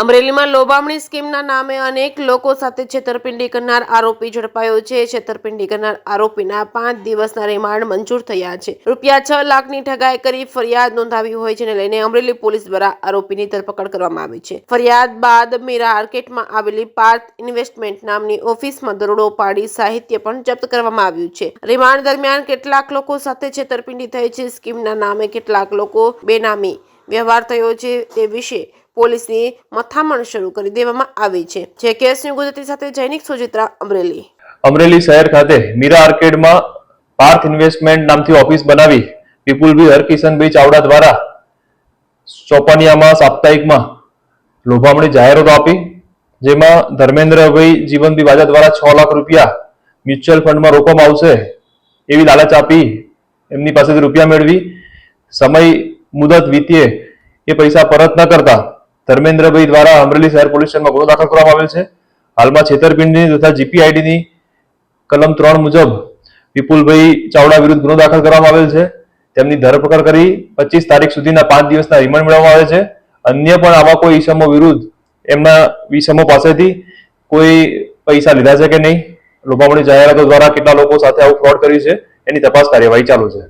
અમરેલીમાં લોભામણી સ્કીમના નામે અનેક લોકો સાથે છેતરપિંડી કરનાર આરોપી ઝડપાયો છે। છેતરપિંડી કરનાર આરોપીના 5 દિવસના રિમાન્ડ મંજૂર થયા છે। રૂપિયા 6 લાખની ઠગાઈ કરી ફરિયાદ નોંધાવી હોય જેને લઈને અમરેલી પોલીસ દ્વારા આરોપીની ધરપકડ કરવામાં આવી છે। ફરિયાદ બાદ મીરા માર્કેટમાં આવેલી પાર્થ ઇન્વેસ્ટમેન્ટ નામની ઓફિસમાં દરોડો પાડી સાહિત્ય પણ જપ્ત કરવામાં આવ્યું છે। રિમાન્ડ દરમિયાન કેટલાક લોકો સાથે છેતરપિંડી થઈ છે, સ્કીમના નામે કેટલાક લોકો બેનામી વ્યવહાર થયો છે તે વિશે પોલીસની મથામણ શરૂ કરી દેવામાં આવી છે। જે કેસની ગુજરાતી સાથે જૈનિક સુજિત્રા અમરેલી શહેર ખાતે મીરા આર્કેડમાં પાર્થ ઇન્વેસ્ટમેન્ટ નામથી ઓફિસ બનાવી વિપુલભાઈ હરકિશનભાઈ ચાવડા દ્વારા ચોપાનિયામાં સાપ્તાહિકમાં લોભામણી જાહેરાતો આપી, જેમાં ધર્મેન્દ્રભાઈ જીવનભાઈ વાજા દ્વારા 6 લાખ રૂપિયા મ્યુચ્યુઅલ ફંડમાં રોકવામાં આવશે એવી લાલચ આપી એમની પાસેથી રૂપિયા મેળવી સમય મુદત વીતીએ એ પૈસા પરત ન કરતા ધર્મેન્દ્રભાઈ દ્વારા અમરેલી શહેર પોલીસ સ્ટેશનમાં ગુનો દાખલ કરવામાં આવેલ છે। હાલમાં છેતરપિંડી તથા જીપીઆઈડીની કલમ 3 મુજબ વિપુલભાઈ ચાવડા વિરુદ્ધ ગુનો દાખલ કરવામાં આવેલ છે। તેમની ધરપકડ કરી 25 તારીખ સુધીના 5 દિવસના રિમાન્ડ મેળવવામાં આવે છે। અન્ય પણ આવા કોઈ ઈસમો વિરુદ્ધ એમના ઈસમો પાસેથી કોઈ પૈસા લીધા છે કે નહીં, લોભામણી જાહેરાતો દ્વારા કેટલા લોકો સાથે આવું ફ્રોડ કર્યું છે એની તપાસ કાર્યવાહી ચાલુ છે।